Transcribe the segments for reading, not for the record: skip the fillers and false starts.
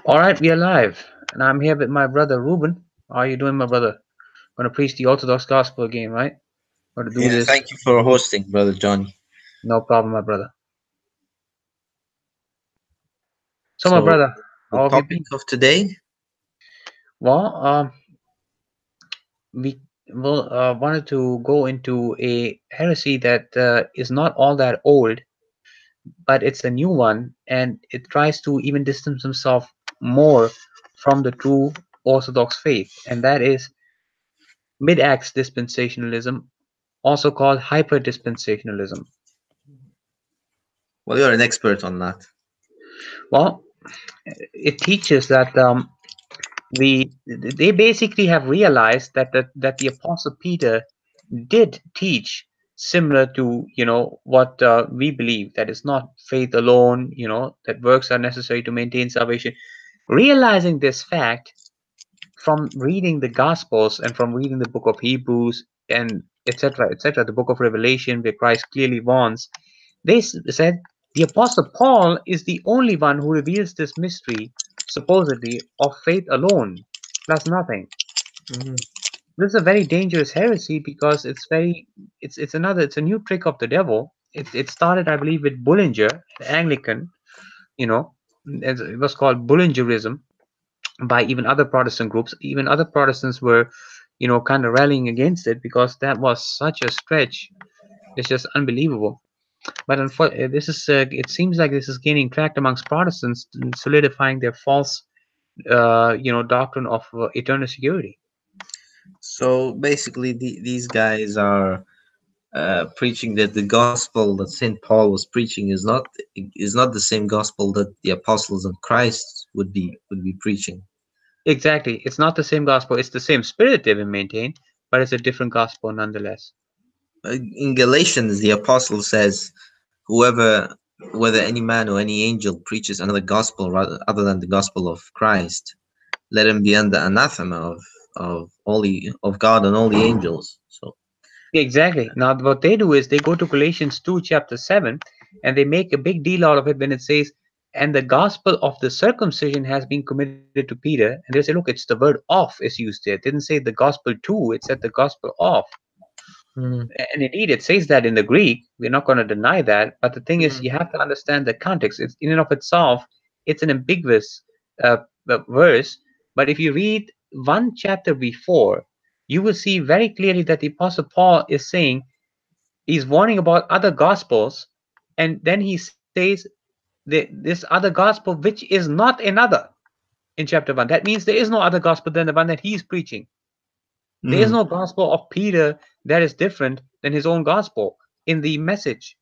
All right, we are live, and I'm here with my brother Reuben. How are you doing, my brother? Going to preach the Orthodox gospel again, right? Going to do Yeah, this. thank you for hosting, Brother Johnny. No problem, my brother. So, my So, brother, the how have you topic been? of today, Well, we wanted to go into a heresy that is not all that old, but it's a new one, and it tries to even distance himself more from the true Orthodox faith, and that is Midacts dispensationalism, also called hyper dispensationalism. well, you're an expert on that. Well, it teaches that they basically have realized that the apostle Peter did teach similar to what we believe, that it's not faith alone, that works are necessary to maintain salvation. Realizing this fact from reading the Gospels and from reading the book of Hebrews and etc., the book of Revelation, where Christ clearly warns, they said the Apostle Paul is the only one who reveals this mystery, supposedly, of faith alone, plus nothing. Mhm. This is a very dangerous heresy because it's a new trick of the devil. It started, I believe, with Bullinger, an Anglican, you know, it was called Bullingerism by even other Protestant groups. Even other Protestants were, kind of rallying against it because that was such a stretch. It's just unbelievable. But it seems like this is gaining traction amongst Protestants, solidifying their false, doctrine of eternal security. So basically, these guys are preaching that the gospel that Saint Paul was preaching is not the same gospel that the apostles of Christ would be preaching. Exactly. It's not the same gospel. It's the same spirit they will maintain, but it's a different gospel nonetheless. In Galatians, the apostle says, "Whoever, whether any man or any angel, preaches another gospel rather other than the gospel of Christ, let him be under anathema of God and all the angels." So, Exactly. Now, what they do is they go to Galatians 2, chapter 7, and they make a big deal out of it when it says, and the gospel of the circumcision has been committed to Peter. And they say, look, it's the word of is used there. It didn't say the gospel to, it said the gospel of. Mhm. And indeed, it says that in the Greek. We're not going to deny that. But the thing is, Mhm. you have to understand the context. It's in and of itself, it's an ambiguous uh, verse. But if you read one chapter before, you will see very clearly that the Apostle Paul is saying, he's warning about other gospels, and then he says this other gospel which is not another in chapter 1. That means there is no other gospel than the one that he's preaching. There is Mhm. no gospel of Peter that is different than his own gospel in the message.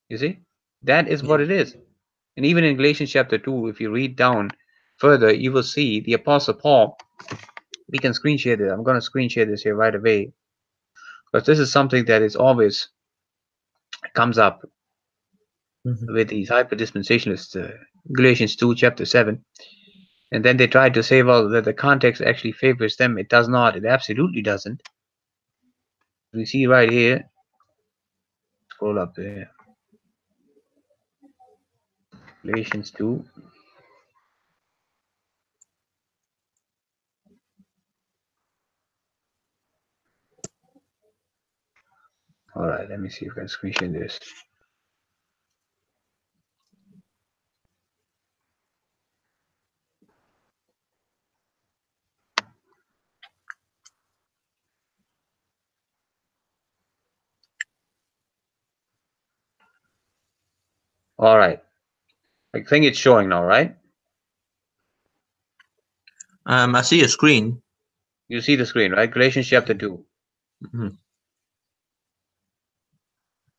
You see, that is what Yeah. it is. And even in Galatians chapter 2, if you read down further, you will see the Apostle Paul. We can screen share this. I'm going to screen share this here right away, because this is something that is always comes up Mhm. with these hyper dispensationalists. Galatians 2, chapter 7. And then they try to say, well, that the context actually favors them. It does not. It absolutely doesn't. We see right here, scroll up there, Galatians 2. All right, let me see if I can screen share this. All right. I think it's showing now, right? I see a screen. You see the screen, right? Galatians chapter 2. Mhm.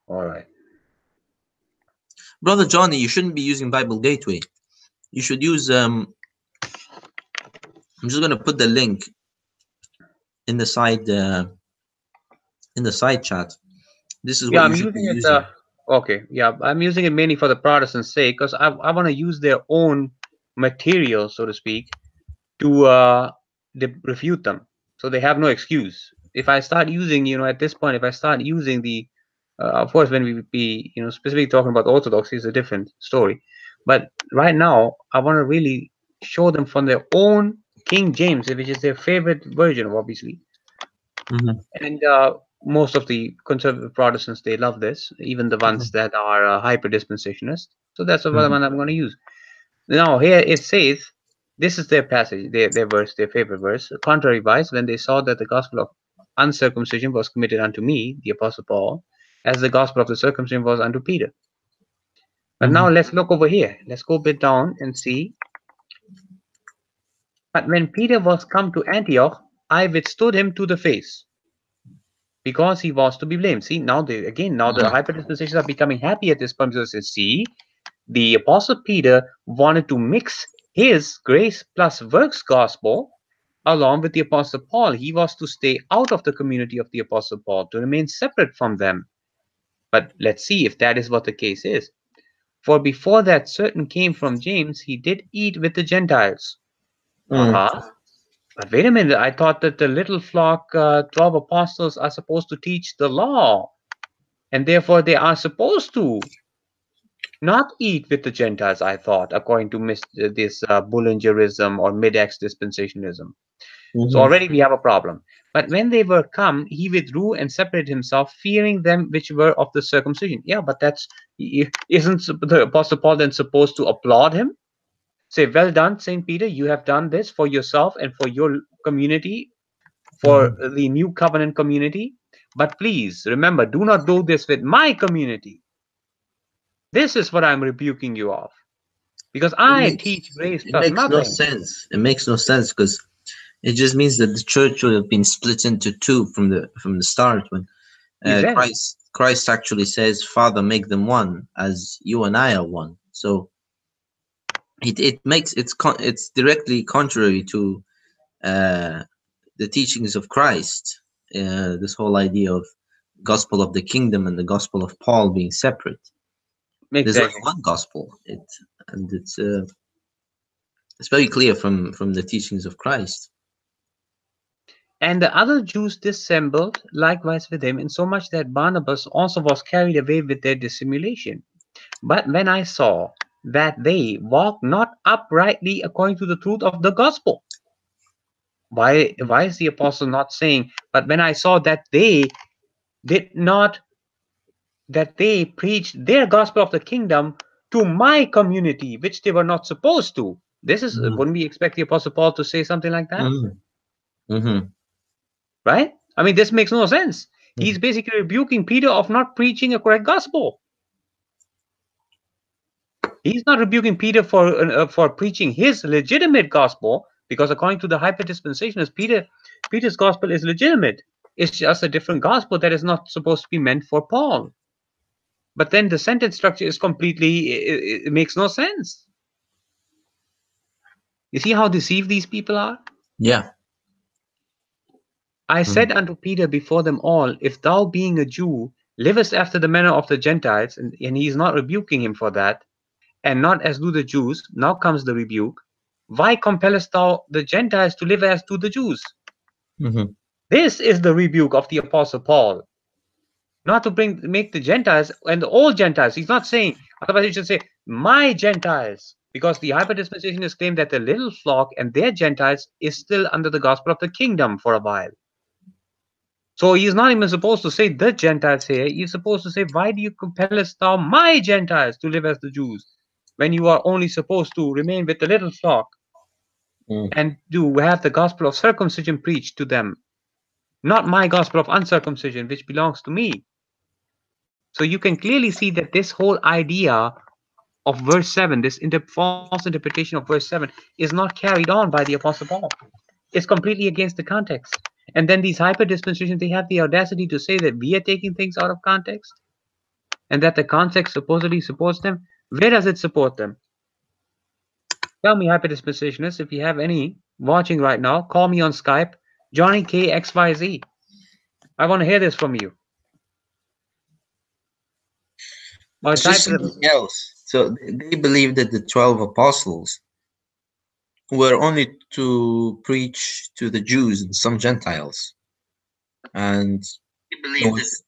All right. Brother Johnny, you shouldn't be using Bible Gateway. You should use. I'm just gonna put the link in the side chat. This is Yeah, what you I'm should be using it. using. Okay. Yeah, I'm using it mainly for the Protestants' sake because I want to use their own material, so to speak, to refute them. So they have no excuse. If I start using, at this point, if I start using of course, when we be, specifically talking about Orthodoxy is a different story. But right now, I want to really show them from their own King James, which is their favorite version, obviously. Mm-hmm. And most of the conservative Protestants, they love this, even the ones Mm-hmm. that are hyper dispensationist. So that's the Mm-hmm. one I'm going to use. Now, here it says, this is their passage, their verse, their favorite verse. Contrariwise, when they saw that the gospel of uncircumcision was committed unto me, the Apostle Paul, as the gospel of the circumcision was unto Peter. But now Mm-hmm. let's look over here. Let's go a bit down and see. But when Peter was come to Antioch, I withstood him to the face, because he was to be blamed. See, now now the hyper dispensations are becoming happy at this point because they see the Apostle Peter wanted to mix his grace plus works gospel along with the Apostle Paul. He was to stay out of the community of the Apostle Paul, to remain separate from them. But let's see if that is what the case is. For before that certain came from James, he did eat with the Gentiles. Mm-hmm. But wait a minute, I thought that the little flock, 12 apostles, are supposed to teach the law, and therefore they are supposed to not eat with the Gentiles, I thought, according to this Bullingerism or Midacts dispensationalism. So Mm-hmm. already we have a problem. But when they were come, he withdrew and separated himself, fearing them which were of the circumcision. Yeah, but isn't the Apostle Paul then supposed to applaud him? Say, well done, Saint Peter, you have done this for yourself and for your community, for Mm-hmm. the new covenant community. But please remember, do not do this with my community. This is what I'm rebuking you of, because It I makes teach grace it plus makes no nothing. sense. It makes no sense because it just means that the church would have been split into two from the start when Exactly. Christ actually says, "Father, make them one, as you and I are one." So it's directly contrary to uh, the teachings of Christ. This whole idea of gospel of the kingdom and the gospel of Paul being separate. There's only Exactly. one gospel. It's very clear from the teachings of Christ. And the other Jews dissembled likewise with him, insomuch that Barnabas also was carried away with their dissimulation. But when I saw that they walked not uprightly according to the truth of the gospel, why is the apostle not saying, but when I saw that they did not, that they preached their gospel of the kingdom to my community, which they were not supposed to? This is, Mm-hmm. wouldn't we expect the apostle Paul to say something like that? Mm-hmm. Right? I mean, this makes no sense. He's basically rebuking Peter of not preaching a correct gospel. He's not rebuking Peter for preaching his legitimate gospel, because according to the hyper dispensationalists, Peter's gospel is legitimate. It's just a different gospel that is not supposed to be meant for Paul. But then the sentence structure is completely, it makes no sense. You see how deceived these people are? Yeah. I Mm-hmm. said unto Peter before them all, if thou being a Jew livest after the manner of the Gentiles, and he is not rebuking him for that, and not as do the Jews, now comes the rebuke. Why compellest thou the Gentiles to live as do the Jews? Mm-hmm. This is the rebuke of the Apostle Paul. Not to make the Gentiles and all Gentiles. He's not saying, otherwise he should say, my Gentiles. Because the hyperdispensationists claim that the little flock and their Gentiles is still under the gospel of the kingdom for a while. So he's not even supposed to say the Gentiles here. He's supposed to say, why do you compellest thou my Gentiles to live as the Jews, when you are only supposed to remain with the little flock and to have the gospel of circumcision preached to them, not my gospel of uncircumcision, which belongs to me? So you can clearly see that this whole idea of verse 7, this false interpretation of verse 7, is not carried on by the Apostle Paul. It's completely against the context. And then these hyper dispensations, they have the audacity to say that we are taking things out of context and that the context supposedly supports them. Where does it support them? Tell me, hyper dispensationalists, if you have any watching right now, call me on Skype, Johnny KXYZ. I want to hear this from you. Or It's just type. something else. So they believe that the 12 apostles were only to preach to the Jews and some Gentiles. And They it believe that. was,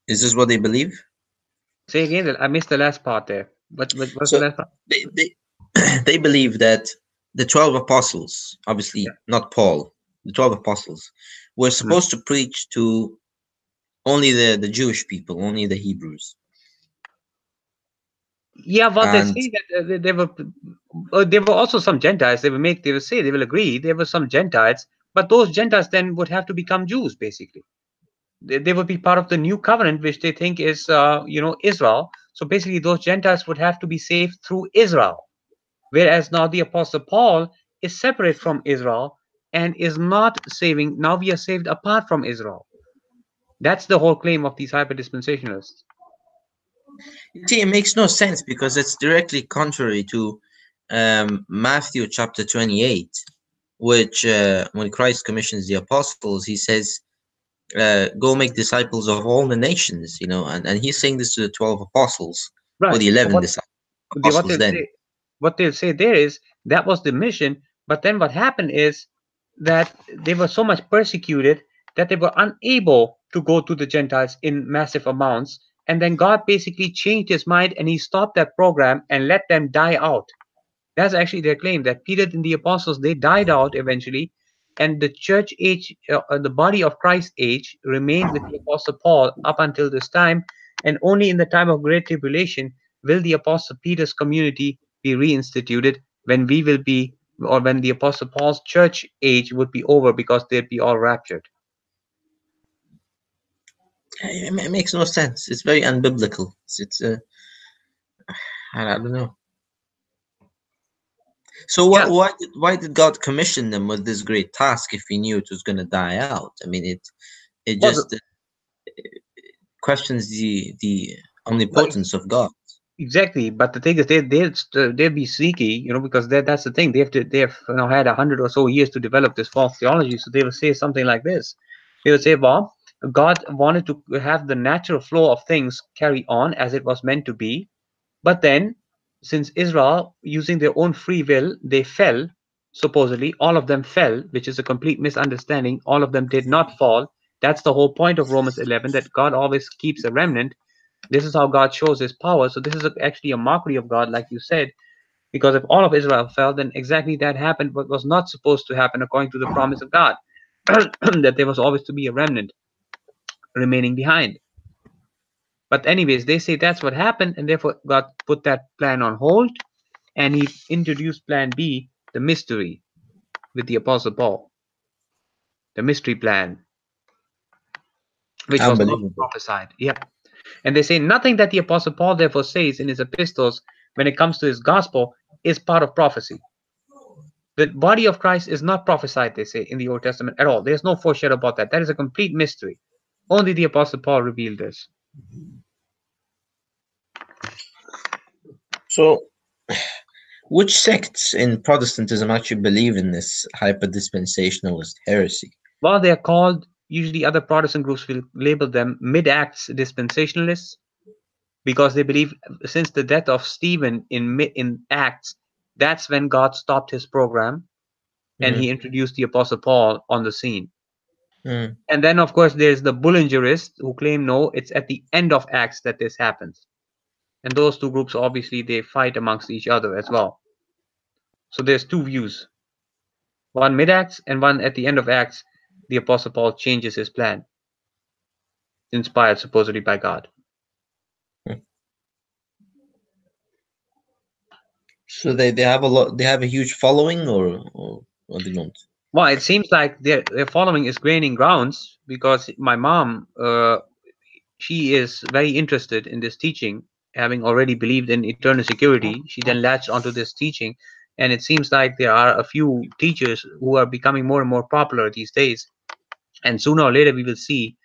is this what they believe? Say again. I missed the last part there. What's the So last part? they they believe that the 12 apostles, Yeah. obviously not Paul, the 12 apostles, were Mhm. supposed to preach to only the Jewish people, only the Hebrews. Yeah, well, they And say that there were also some Gentiles. They will say they will agree there were some Gentiles, but those Gentiles then would have to become Jews, basically. They would be part of the new covenant, which they think is Israel. So basically, those Gentiles would have to be saved through Israel, whereas now the Apostle Paul is separate from Israel and is not saving. Now we are saved apart from Israel. That's the whole claim of these hyper dispensationalists. you see, it makes no sense because it's directly contrary to Matthew chapter 28, which when Christ commissions the apostles, he says, go make disciples of all the nations, and he's saying this to the 12 apostles, or Right. the So 11 what apostles they'll then. say, there is that was the mission, but then what happened is that they were so much persecuted that they were unable to go to the Gentiles in massive amounts, and then God basically changed his mind and he stopped that program and let them die out. That's actually their claim, that Peter and the apostles, they died out eventually, and the church age, the body of Christ age, remained with the apostle Paul up until this time, and only in the time of great tribulation will the apostle Peter's community be reinstituted, when we will be, or when the apostle Paul's church age would be over, because they'd be all raptured. It makes no sense. It's very unbiblical. I don't know. So Yeah, why did God commission them with this great task if He knew it was going to die out? I mean, it well, just questions the well, omnipotence of God. exactly, but the thing is, they'll be sneaky, because that's the thing. They have had 100 or so years to develop this false theology. So they will say something like this. They will say, "Well, God wanted to have the natural flow of things carry on as it was meant to be, but then, since Israel, using their own free will, they fell. Supposedly, all of them fell, which is a complete misunderstanding. All of them did not fall. That's the whole point of Romans 11, that God always keeps a remnant. This is how God shows his power. So this is actually a mockery of God, like you said, because if all of Israel fell, then exactly that happened what was not supposed to happen according to the promise of God, that there was always to be a remnant remaining behind. But anyways, they say that's what happened, and therefore God put that plan on hold, and he introduced plan B, the mystery, with the Apostle Paul, the mystery plan, which was not Unbelievable. prophesied. Yeah. And they say nothing that the Apostle Paul therefore says in his epistles when it comes to his gospel is part of prophecy. The body of Christ is not prophesied, they say, in the Old Testament at all. There's no foreshadow about that. That is a complete mystery. Only the Apostle Paul revealed this. So, which sects in Protestantism actually believe in this hyper-dispensationalist heresy? While they are called, usually other Protestant groups will label them Midacts dispensationalists, because they believe since the death of Stephen in Acts, that's when God stopped his program and he Mm, introduced the Apostle Paul on the scene. mm. And then, of course, there's the Bullingerists who claim no, it's at the end of Acts that this happens. And those two groups, obviously, they fight amongst each other as well. So there's two views, one mid-Acts and one at the end of Acts. The Apostle Paul changes his plan, inspired supposedly by God. So they have a lot. They have a huge following, or they don't. Well, it seems like their following is gaining grounds, because my mom, she is very interested in this teaching, having already believed in eternal security. She then latched onto this teaching, and it seems like there are a few teachers who are becoming more and more popular these days. And sooner or later, we will see,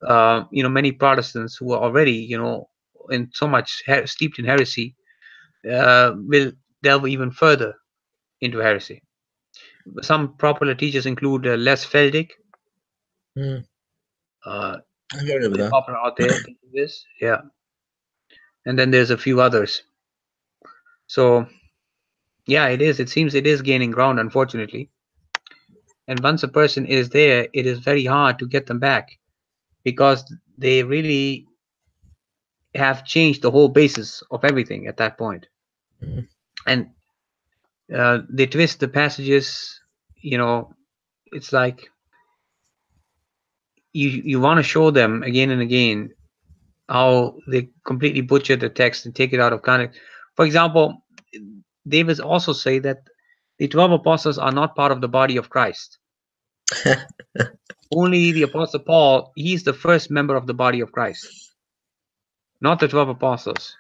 many Protestants who are already, in so much steeped in heresy, will delve even further into heresy. Some popular teachers include Les Feldick. Mm, Uh, I heard of very that. popular out there. This, yeah, and then there's a few others. So yeah, it is. It seems it is gaining ground, unfortunately. And once a person is there, it is very hard to get them back, because they really have changed the whole basis of everything at that point. And they twist the passages. It's like you want to show them again and again how they completely butcher the text and take it out of context. For example, they will also say that the 12 apostles are not part of the body of Christ. Only the apostle Paul, he's the first member of the body of Christ, not the 12 apostles.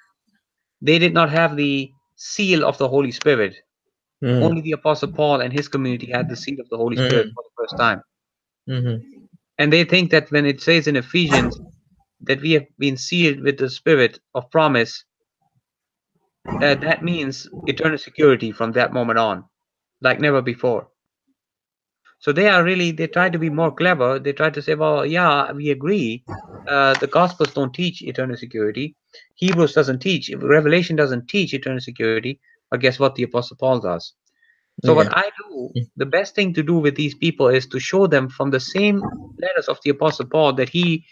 They did not have the seal of the Holy Spirit. Only the apostle Paul and his community had the seal of the Holy Spirit for the first time. And they think that when it says in Ephesians that we have been sealed with the spirit of promise, that means eternal security from that moment on, like never before. So they try to be more clever. They try to say, well, yeah, we agree. The Gospels don't teach eternal security. Hebrews doesn't teach. Revelation doesn't teach eternal security. But guess what? The Apostle Paul does. So what I do, the best thing to do with these people is to show them from the same letters of the Apostle Paul that he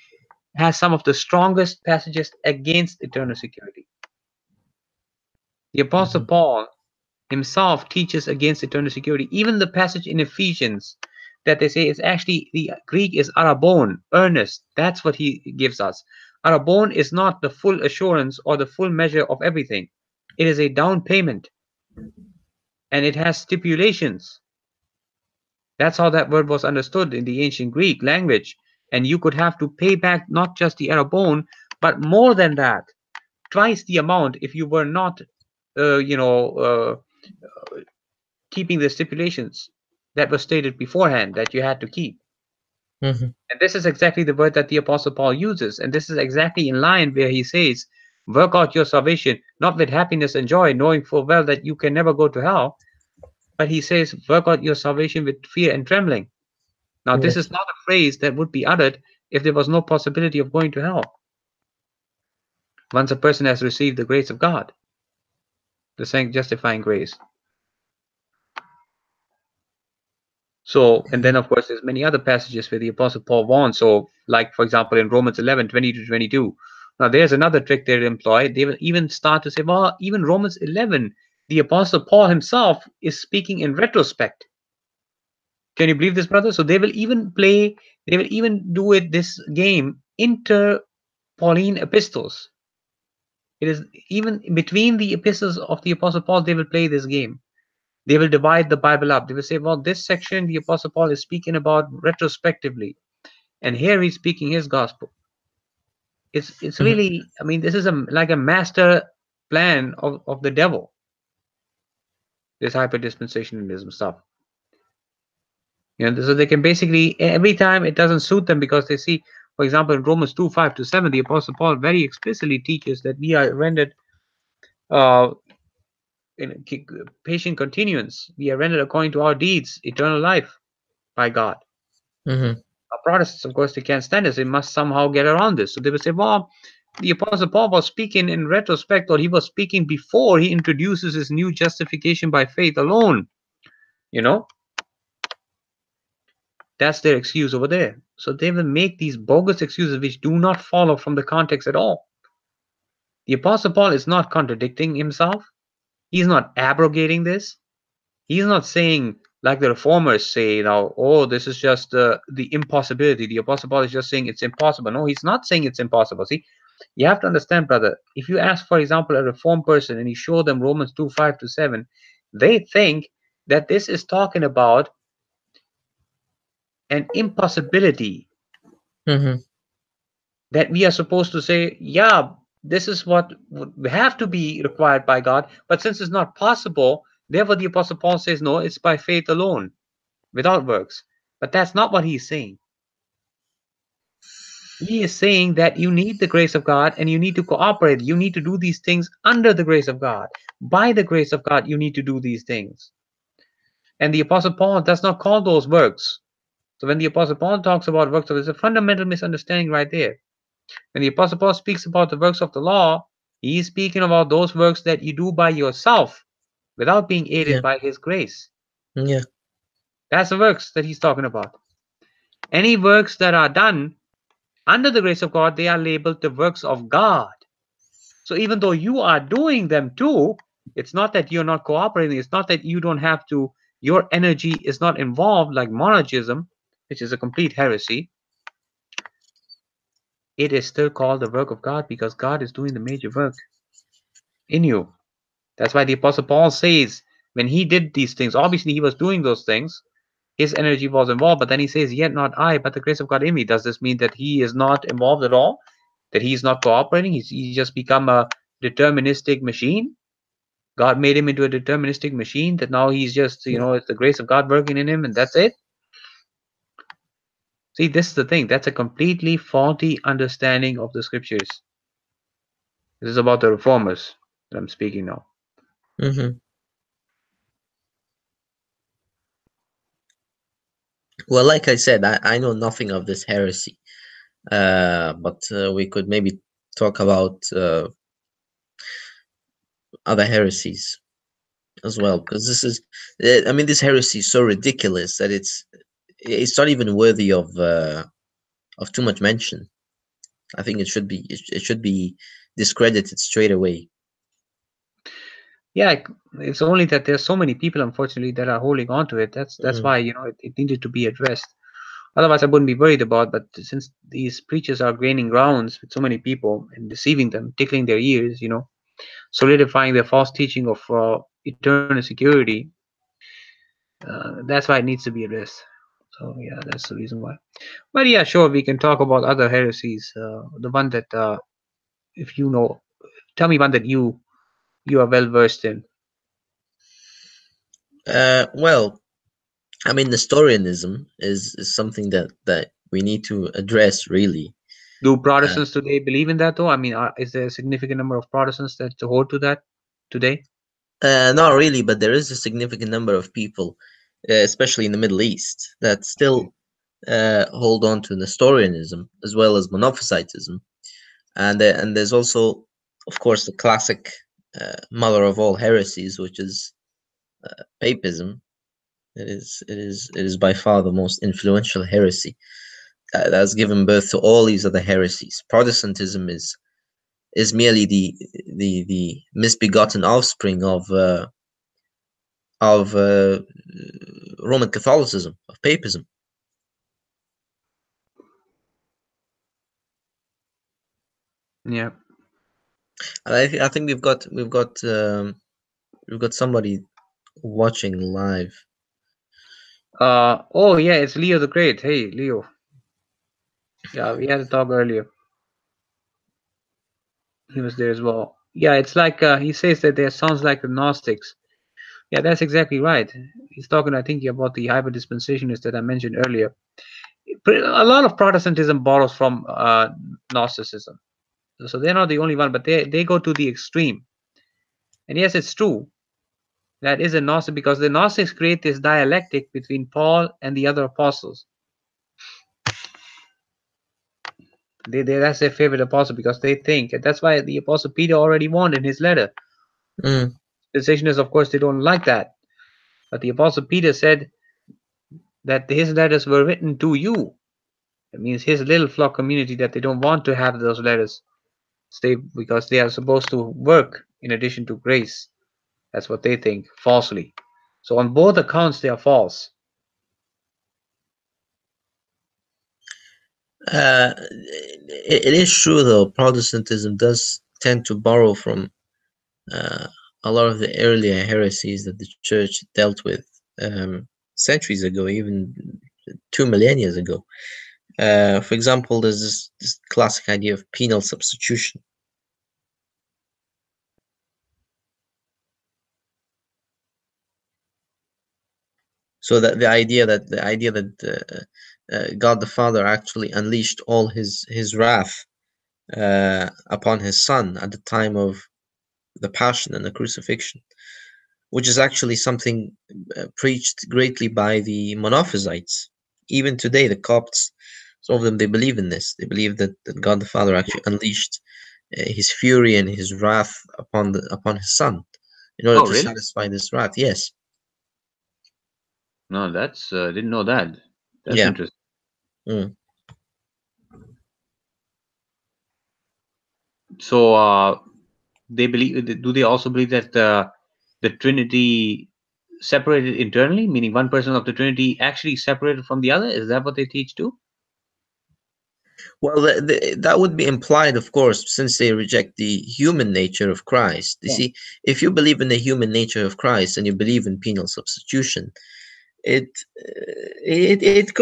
has some of the strongest passages against eternal security. The Apostle Paul himself teaches against eternal security. Even the passage in Ephesians that they say is actually, the Greek is arabon, earnest. That's what he gives us. Arabon is not the full assurance or the full measure of everything. It is a down payment. And it has stipulations. That's how that word was understood in the ancient Greek language. And you could have to pay back not just the arabon, but more than that, twice the amount if you were not, keeping the stipulations that were stated beforehand that you had to keep. And this is exactly the word that the Apostle Paul uses. And this is exactly in line where he says, work out your salvation, not with happiness and joy, knowing full well that you can never go to hell. But he says, work out your salvation with fear and trembling. Now, this is not a phrase that would be uttered if there was no possibility of going to hell. Once a person has received the grace of God, the justifying grace. So, and then of course, there's many other passages where the Apostle Paul warns. So, like for example, in Romans 11, 20 to 22. Now, there's another trick they employ. They will even start to say, well, even Romans 11, the Apostle Paul himself is speaking in retrospect. Can you believe this, brother? So they will even do it, this game, inter Pauline epistles. It is even between the epistles of the Apostle Paul, they will play this game. They will divide the Bible up. They will say, well, this section the Apostle Paul is speaking about retrospectively, and here he's speaking his gospel. It's really, I mean, this is like a master plan of the devil, this hyper dispensationalism stuff. So they can basically, every time it doesn't suit them, because they see, for example, in Romans 2, 5 to 7, the Apostle Paul very explicitly teaches that we are rendered in patient continuance. We are rendered according to our deeds, eternal life by God. Our Protestants, of course, they can't stand this. They must somehow get around this. So they will say, well, the Apostle Paul was speaking in retrospect, or he was speaking before he introduces his new justification by faith alone. That's their excuse over there. So they will make these bogus excuses which do not follow from the context at all. The Apostle Paul is not contradicting himself. He's not abrogating this. He's not saying, like the reformers say now, oh, this is just the impossibility. The Apostle Paul is just saying it's impossible. No, he's not saying it's impossible. See, you have to understand, brother, if you ask, for example, a reformed person and you show them Romans 2, 5 to 7, they think that this is talking about an impossibility. That we are supposed to say, yeah, this is what would have to be required by God, but since it's not possible, therefore the Apostle Paul says, no, it's by faith alone, without works. But that's not what he's saying. He is saying that you need the grace of God and you need to cooperate. You need to do these things under the grace of God. By the grace of God, you need to do these things. And the Apostle Paul does not call those works. So when the Apostle Paul talks about works, there's a fundamental misunderstanding right there. When the Apostle Paul speaks about the works of the law, he is speaking about those works that you do by yourself without being aided by his grace. That's the works that he's talking about. Any works that are done under the grace of God, they are labeled the works of God. So even though you are doing them too, it's not that you're not cooperating. It's not that you don't have to, your energy is not involved like monarchism, which is a complete heresy. It is still called the work of God because God is doing the major work in you. That's why the Apostle Paul says when he did these things, obviously he was doing those things, his energy was involved, but then he says, yet not I, but the grace of God in me. Does this mean that he is not involved at all? That he's not cooperating? He's just become a deterministic machine? God made him into a deterministic machine that now he's just, it's the grace of God working in him and that's it? See, this is the thing. That's a completely faulty understanding of the scriptures. This is about the reformers that I'm speaking now. Mm-hmm. Well, like I said, I know nothing of this heresy, but we could maybe talk about other heresies as well, because this is, I mean, this heresy is so ridiculous that it's not even worthy of too much mention. I think it should be discredited straight away. Yeah, it's only that there's so many people, unfortunately, that are holding on to it. That's why it needed to be addressed. Otherwise, I wouldn't be worried about. But since these preachers are gaining grounds with so many people and deceiving them, tickling their ears, solidifying their false teaching of eternal security, that's why it needs to be addressed. So yeah, that's the reason why. But yeah, sure, we can talk about other heresies. The one that, if you know, tell me one that you are well versed in. Well, I mean, Nestorianism is something that we need to address, really. Do Protestants today believe in that though? I mean, is there a significant number of Protestants that hold to that today? Not really, but there is a significant number of people, especially in the Middle East, that Okay. still hold on to Nestorianism as well as Monophysitism, and there's also, of course, the classic mother of all heresies, which is papism. It is by far the most influential heresy that's given birth to all these other heresies. Protestantism is merely the misbegotten offspring of Roman Catholicism, of papism. Yeah. And I think we've got somebody watching live. Oh yeah, it's Leo the Great. Hey, Leo. Yeah, we had a talk earlier. He was there as well. Yeah, it's like he says that there sounds like the Gnostics. Yeah, that's exactly right. He's talking, I think, about the hyper dispensationalists that I mentioned earlier. A lot of Protestantism borrows from Gnosticism. So they're not the only one, but they go to the extreme. And yes, it's true. That is a Gnostic because the Gnostics create this dialectic between Paul and the other apostles. That's their favorite apostle because they think, and that's why the apostle Peter already warned in his letter. Mm. Dispensationalists, of course, they don't like that. But the apostle Peter said that his letters were written to you. It means his little flock community that they don't want to have those letters stay because they are supposed to work in addition to grace. That's what they think, falsely. So on both accounts, they are false. It is true, though, Protestantism does tend to borrow from uh, a lot of the earlier heresies that the church dealt with centuries ago, even 2 millennia ago. For example, there's this classic idea of penal substitution. So that the idea that God the Father actually unleashed all his wrath upon his Son at the time of the Passion and the Crucifixion, which is actually something preached greatly by the Monophysites. Even today, the Copts, some of them, they believe in this. They believe that God the Father actually unleashed his fury and his wrath upon his Son in order Oh, to really? satisfy this wrath. Yes. No, that's didn't know that. That's Yeah. interesting. Mm. So they believe? Do they also believe that the Trinity separated internally, meaning one person of the Trinity actually separated from the other? Is that what they teach too? Well, that would be implied, of course, since they reject the human nature of Christ. You Yeah. see, if you believe in the human nature of Christ and you believe in penal substitution, it it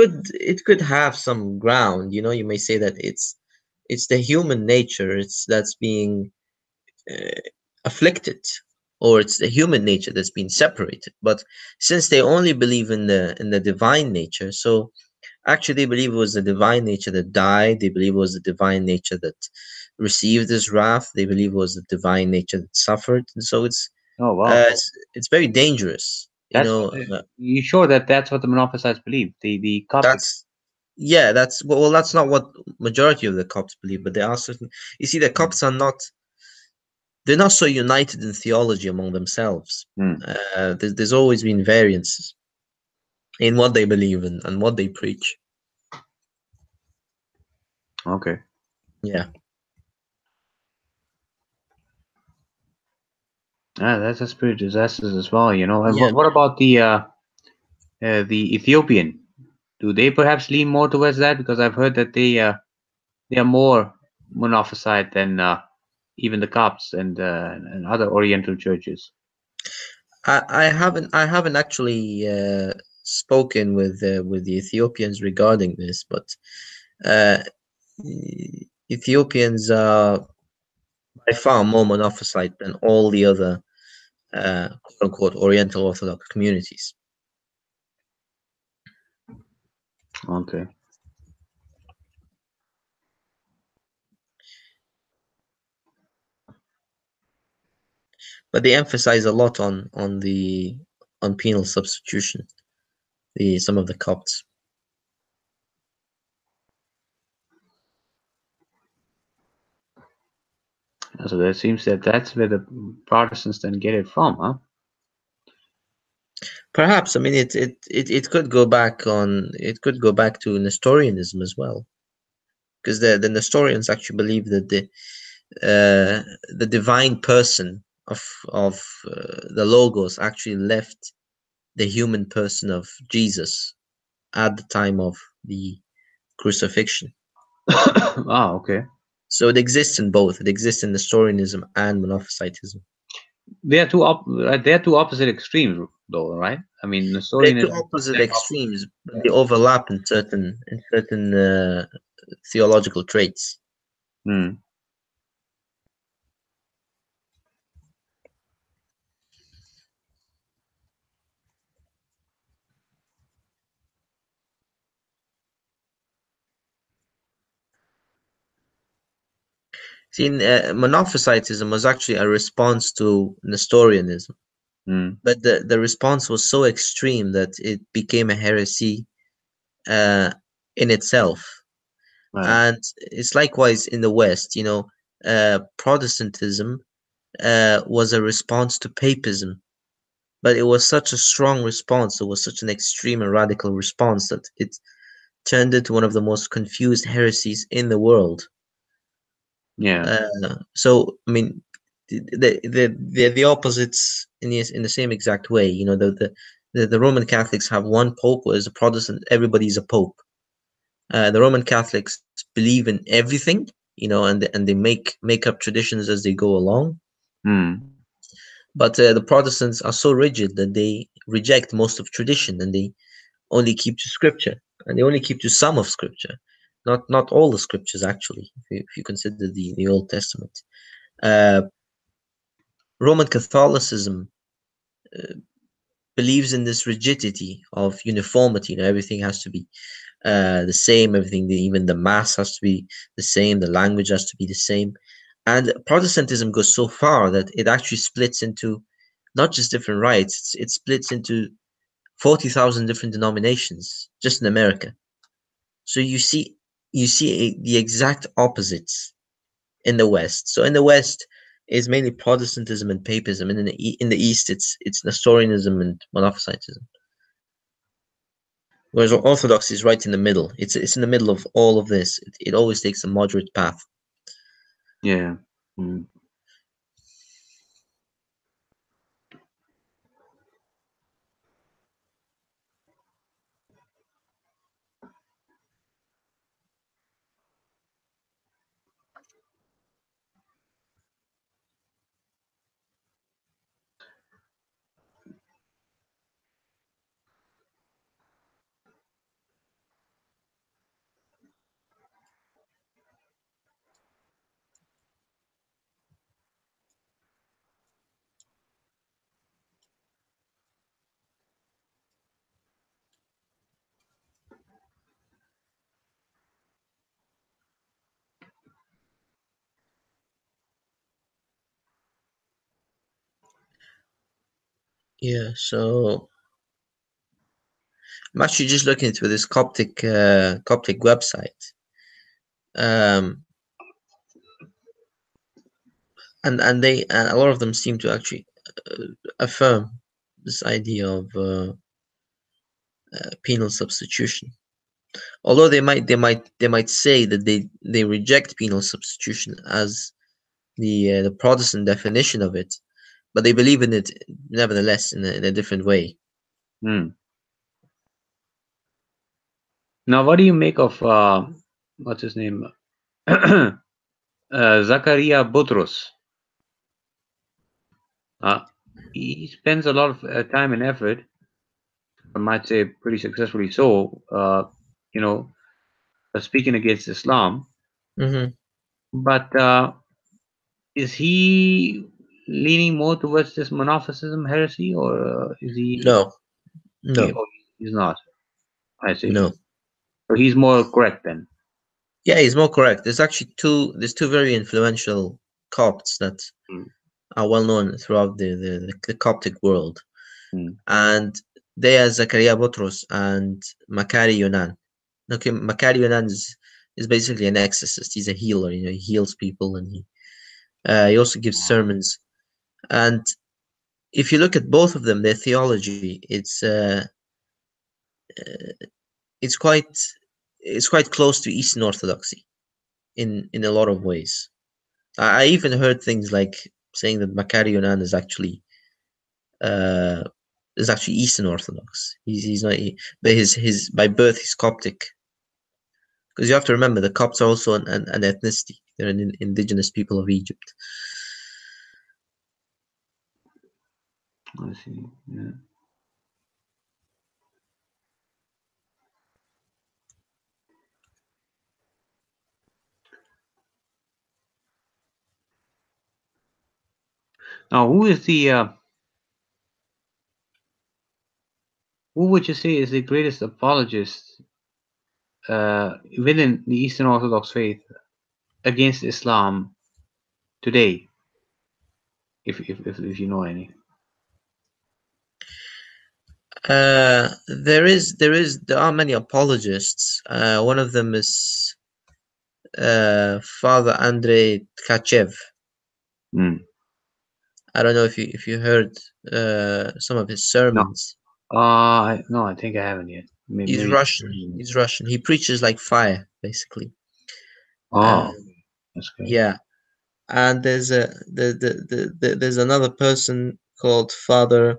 could have some ground. You know, you may say that it's the human nature it's that's being uh, afflicted, or it's the human nature that's being separated. But since they only believe in the divine nature, so actually, they believe it was the divine nature that died. They believe it was the divine nature that received this wrath. They believe it was the divine nature that suffered. And so Oh wow, it's very dangerous. You that's know, you sure that that's what the Monophysites believe? The Coptic. that's yeah, that's well, that's not what majority of the Copts believe, but there are certain. You see, the Copts are not. They're not so united in theology among themselves. Hmm. There's always been variances in what they believe in and what they preach. Okay. Yeah. Ah, that's pretty disastrous as well, you know. And Yeah. what about the Ethiopian? Do they perhaps lean more towards that? Because I've heard that they are more Monophysite than even the Copts and other Oriental churches. I haven't actually spoken with the Ethiopians regarding this, but uh, Ethiopians are by far more monophysite than all the other quote unquote Oriental Orthodox communities. Okay. But they emphasize a lot on penal substitution. The some of the Copts. So it seems that that's where the Protestants then get it from, huh? Perhaps I mean it could go back on it could go back to Nestorianism as well, because the Nestorians actually believe that the divine person of the logos actually left the human person of Jesus at the time of the crucifixion. Ah, okay. So it exists in both. It exists in Nestorianism and Monophysitism. They are two opposite extremes, though, right? I mean, They're two Nestorianism. opposite extremes, but they overlap in certain theological traits. Hmm. See, Monophysitism was actually a response to Nestorianism, Hmm. but the response was so extreme that it became a heresy uh, in itself. Right. And it's likewise in the West. You know, Protestantism was a response to papism, but it was such a strong response. It was such an extreme and radical response that it turned into one of the most confused heresies in the world. Yeah. So, I mean, the opposites in the same exact way. You know, the Roman Catholics have one pope, whereas the Protestant everybody's a pope. The Roman Catholics believe in everything, you know, and they make up traditions as they go along. Hmm. But the Protestants are so rigid that they reject most of tradition and they only keep to scripture, and they only keep to some of scripture, not all the scriptures actually. If you consider the Old Testament, uh, Roman Catholicism believes in this rigidity of uniformity. You know, everything has to be the same. Everything, even the mass has to be the same. The language has to be the same. And Protestantism goes so far that it actually splits into not just different rites. It splits into 40,000 different denominations just in America. So you see the exact opposites in the West. So in the West is mainly Protestantism and Papism, and in the East it's Nestorianism and Monophysitism. Whereas Orthodoxy is right in the middle. It's in the middle of all of this. It always takes a moderate path. Yeah. Hmm. Yeah, so I'm actually just looking through this Coptic website, um, and a lot of them seem to actually affirm this idea of penal substitution. Although they might say that they reject penal substitution as the Protestant definition of it, but they believe in it nevertheless in a different way. Hmm. Now, what do you make of what's his name? Zakaria Butros. He spends a lot of time and effort, I might say pretty successfully so, speaking against Islam. Hmm. But is he leaning more towards this monophysitism heresy, or is he? No, no, Oh, he's not. I see. no. So he's more correct then. Yeah, he's more correct. There's two very influential Copts that Mm, are well known throughout the Coptic world, mm. and they are Zakaria Butros and Makari Yonan. Okay, Makari Yonan is basically an exorcist. He's a healer. He heals people, and he also gives sermons. And if you look at both of them, their theology, it's quite it's quite close to Eastern Orthodoxy in a lot of ways. I even heard things like saying that Makari Yonan uh, is actually Eastern Orthodox. He's not, but his by birth he's Coptic. Because you have to remember the Copts are also an ethnicity. They're an indigenous people of Egypt. I see. Yeah. Now, who would you say is the greatest apologist within the Eastern Orthodox faith against Islam today, if you know any? There are many apologists. One of them is Father Andrei Tkachev. Mm. I don't know if you heard some of his No, sermons. no, I think I haven't yet. He's Maybe. Russian. He's Russian. He preaches like fire, basically. Uh, Oh, that's great. yeah. And there's another person called Father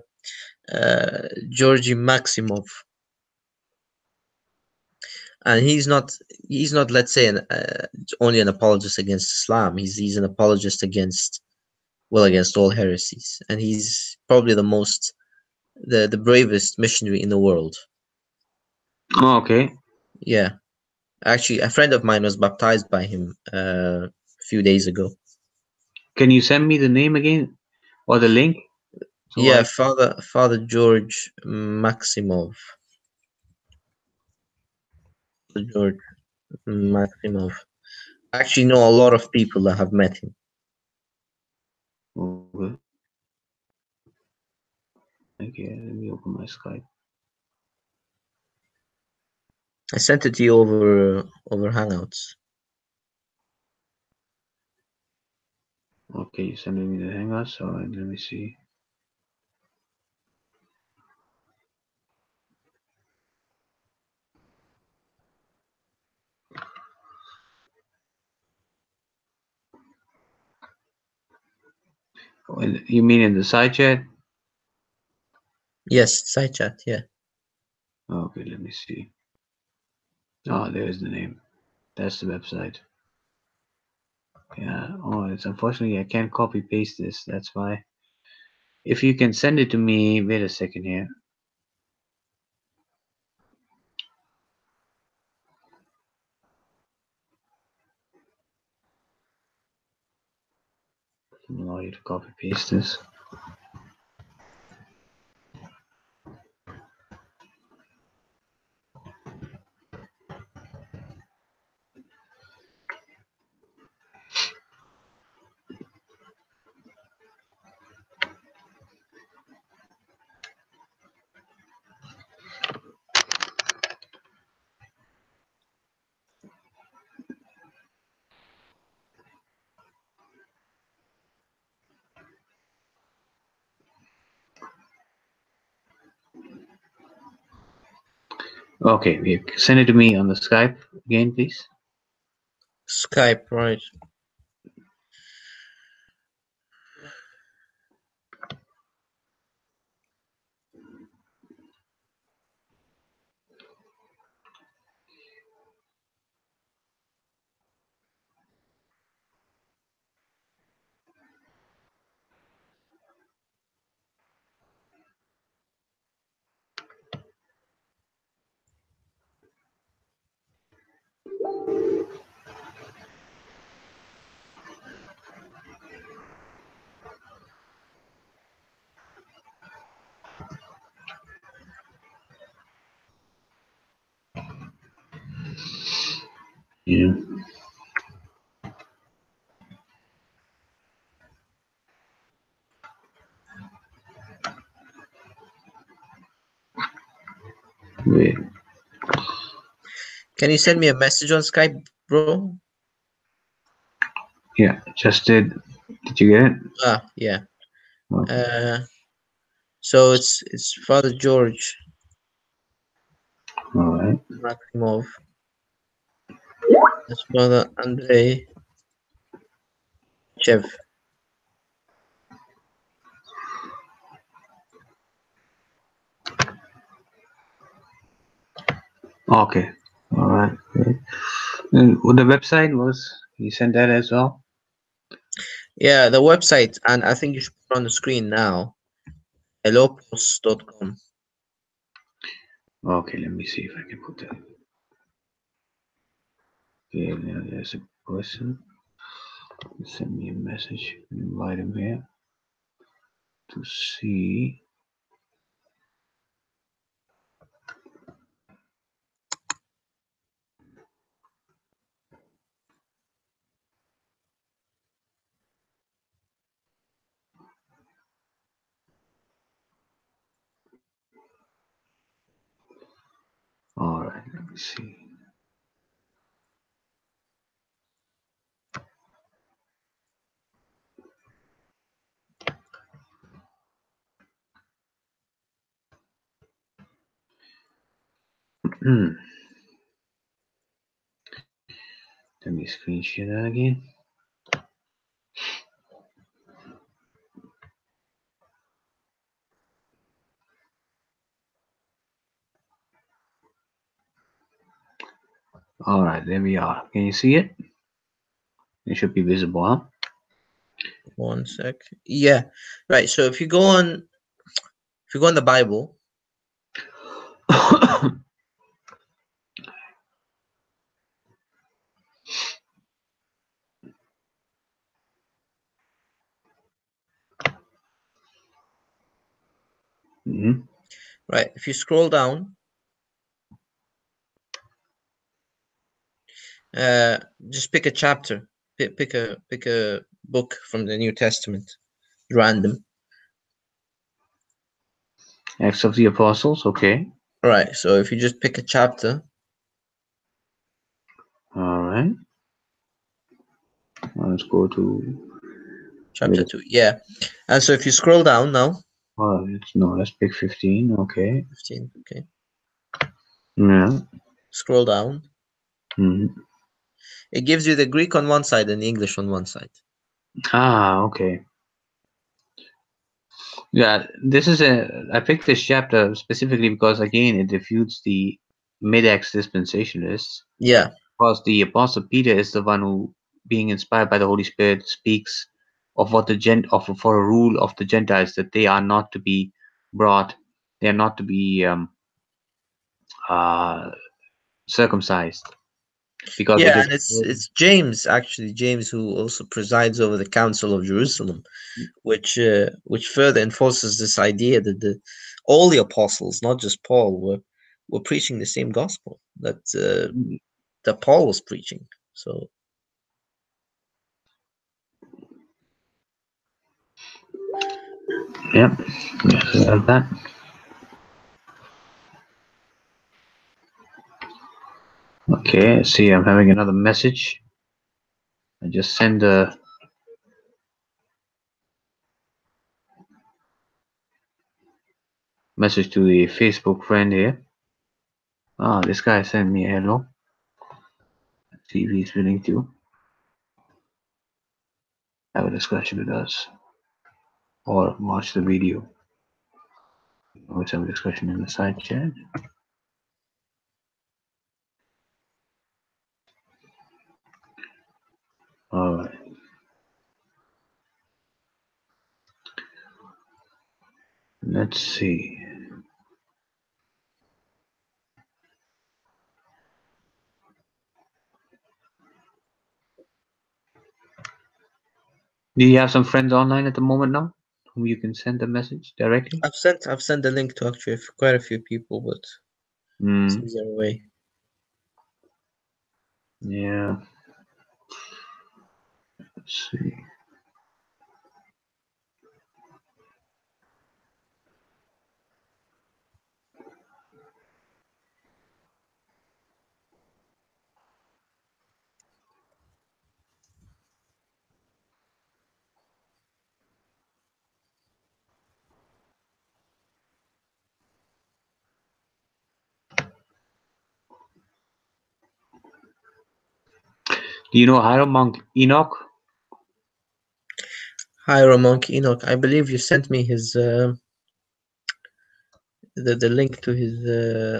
Georgy Maximov, and he's not, let's say, only an apologist against Islam. He's an apologist against all heresies, and he's probably the bravest missionary in the world. Oh, okay. Yeah, actually, a friend of mine was baptized by him a few days ago. Can you send me the name again or the link? So Yeah, I. Father George Maximov. George Maximov. I actually know a lot of people that have met him. Okay. Okay, let me open my Skype. I sent it to you over Hangouts. Okay, you sending me the Hangouts. All right, let me see. Oh, you mean in the side chat? Yes, side chat. Yeah. Okay, let me see. Oh, there's the name. That's the website. Yeah. Oh, it's unfortunately I can't copy paste this. That's why. If you can send it to me, wait a second here. Allow you to copy paste this. Okay, send it to me on the Skype again, please. Skype, right? Yeah. Wait. Can you send me a message on Skype, bro? Yeah, just did. Did you get it? Yeah. Okay. So it's Father George All right. Maximov. That's Father Andrei Chev. Okay. All right. Great. And the website was, you sent that as well? Yeah, the website, and I think you should put it on the screen now. Hellopost.com. Okay, let me see if I can put that. Okay, now there's a person. Send me a message. Invite him here to see. All right, let me see. Let me screen share that again. All right, there we are. Can you see it? It should be visible, huh? 1 sec. Yeah, right. So if you go on the Bible, Mm-hmm. right? If you scroll down, just pick a chapter. Pick a book from the New Testament, random. Acts of the Apostles, okay. All right. So if you just pick a chapter, All right. Let's go to chapter 2. Yeah. And so if you scroll down now, let's pick 15. Okay. 15. Okay. Yeah. Scroll down. Mm-hmm. It gives you the Greek on one side and the English on one side. Okay. Yeah, I picked this chapter specifically because again it refutes the Midacts dispensationalists. Yeah. Because the Apostle Peter is the one who, being inspired by the Holy Spirit, speaks of what for a rule of the Gentiles, that they are not to be brought, they are not to be circumcised, because Yeah, it is. and it's James, actually, James, who also presides over the Council of Jerusalem, which further enforces this idea that all the apostles, not just Paul, were preaching the same gospel that Paul was preaching. So Yep. Yeah, that. Okay, see, I'm having another message. I just send a message to the Facebook friend here. Ah, this guy sent me a hello. Let's see if he's willing to have a discussion with us or watch the video. Let's have a discussion in the side chat. All right. Let's see. Do you have some friends online at the moment now, whom you can send a message directly? I've sent the link to actually quite a few people, but Hmm. seems they're away. Yeah. Let's see. Do you know Hieromonk Enoch? Hi, Ramonk Enoch. I believe you sent me his the link to his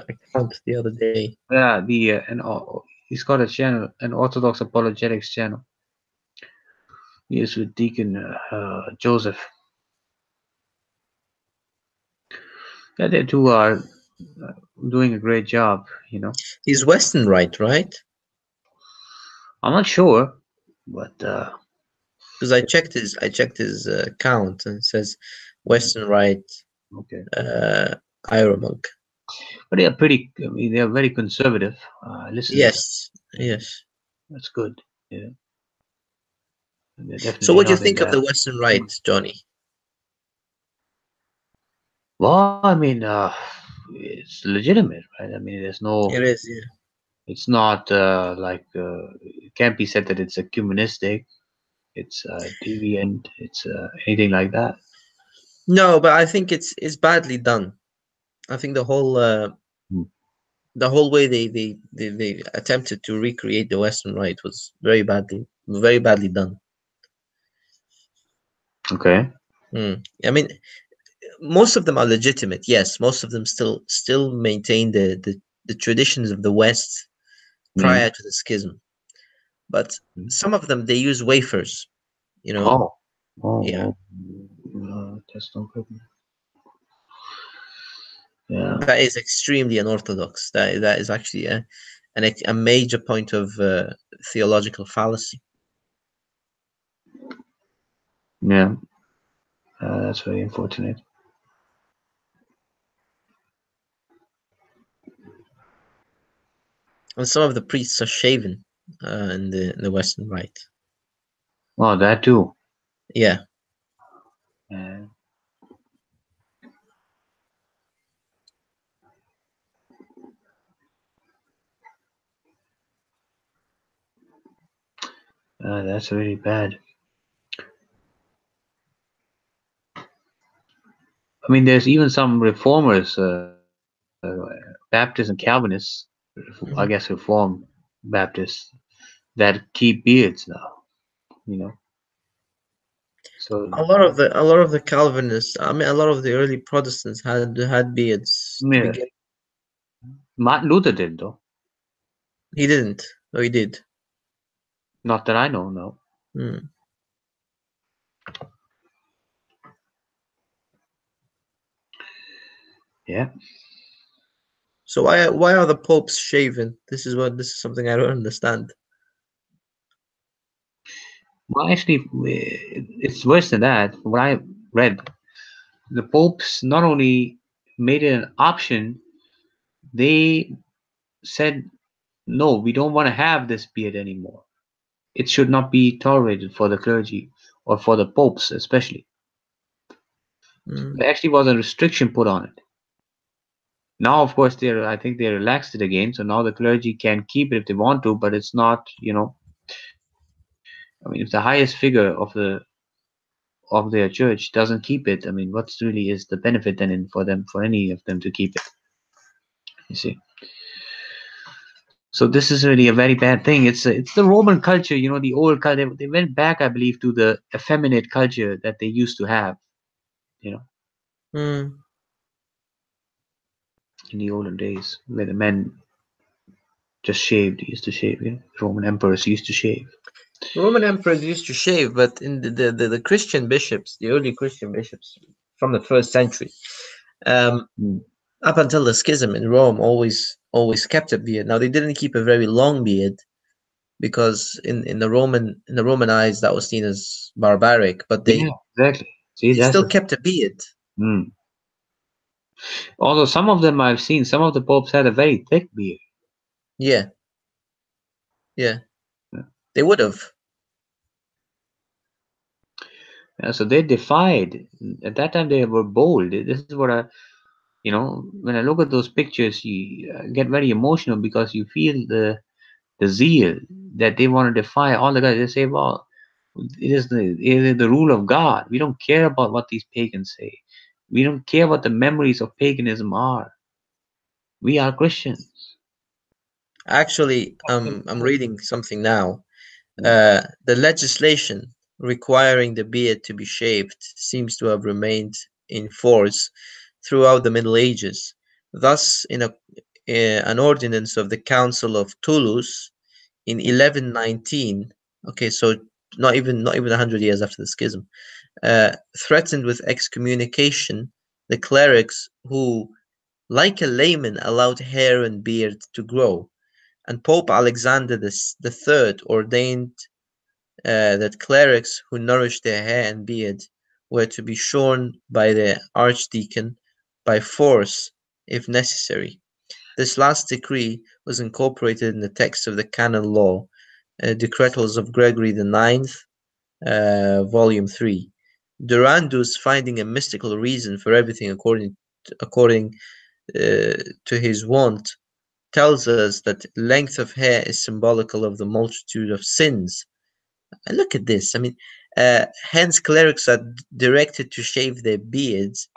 account the other day. Yeah, he's got a channel, an Orthodox apologetics channel. He is with Deacon Joseph. Yeah, they two are doing a great job. You know, He's Western Rite, right? I'm not sure, but Because I checked his account and it says Western Rite, okay. Iromonk. But they are pretty. I mean, they are very conservative. Listen to them. Yes, yes. That's good. Yeah, they're So definitely what do you not in think of that. the Western Rite, Johnny? Well, I mean, it's legitimate, right? I mean, there's no. It is, yeah. It's not it can't be said that it's ecumenistic. It's deviant. It's anything like that. No, but I think it's badly done. I think Hmm. the whole way they attempted to recreate the Western Rite was very badly done. Okay. I mean, most of them are legitimate. Yes, most of them still maintain the traditions of the West Mm. prior to the schism. But some of them they use wafers. You know, Oh. yeah, Oh. That's no good. Yeah. that is extremely unorthodox. That is actually a major point of theological fallacy. Yeah. That's very unfortunate. And some of the priests are shaven in the Western Rite. Oh, that too. Yeah. Yeah. That's really bad. I mean, there's even some reformers, Baptists and Calvinists, I guess Mhm. Reformed Baptists, that keep beards now. You know, so A lot of the Calvinists, I mean, a lot of the early Protestants had beards to yeah, begin. Martin Luther did though. He didn't. Oh, he did. Not that I know. No. Hmm. Yeah. So why are the popes shaven? This is something I don't understand. Well, actually, it's worse than that. From what I read, the popes not only made it an option, they said, no, we don't want to have this beard anymore. It should not be tolerated for the clergy or for the popes, especially. Hmm. There actually was a restriction put on it. Now, of course, I think they relaxed it again. So now the clergy can keep it if they want to, but it's not, I mean, if the highest figure of their church doesn't keep it, I mean, what's really is the benefit then for them, for any of them to keep it? You see? So this is really a very bad thing. It's the Roman culture, the old culture. They went back, I believe, to the effeminate culture that they used to have, you know, Hmm. in the olden days, where the men just shaved, used to shave. Roman emperors used to shave. Roman emperors used to shave, but in the Christian bishops, the early Christian bishops from the first century, um, Mm. up until the schism in Rome, always kept a beard. Now they didn't keep a very long beard because in the Roman eyes that was seen as barbaric, but Yeah, exactly. See, they that's still the kept a beard. mm. Although some of them I've seen, some of the popes had a very thick beard. Yeah, yeah, Yeah. they would have. Yeah, so they defied. At that time, they were bold. This is what when I look at those pictures, you get very emotional because you feel the zeal that they want to defy all the guys. They say, well, it is the rule of God. We don't care about what these pagans say. We don't care what the memories of paganism are. We are Christians. Actually, I'm reading something now. Mm. The legislation requiring the beard to be shaved seems to have remained in force throughout the Middle Ages. Thus, an ordinance of the Council of Toulouse in 1119, okay, so not even 100 years after the schism, threatened with excommunication the clerics who, like a layman, allowed hair and beard to grow. And Pope Alexander the Third ordained that clerics who nourished their hair and beard were to be shorn by the archdeacon by force if necessary. This last decree was incorporated in the text of the canon law, Decretals of Gregory the Ninth, Volume 3. Durandus, finding a mystical reason for everything according to his wont, tells us that length of hair is symbolical of the multitude of sins. And look at this. I mean, hence clerics are directed to shave their beards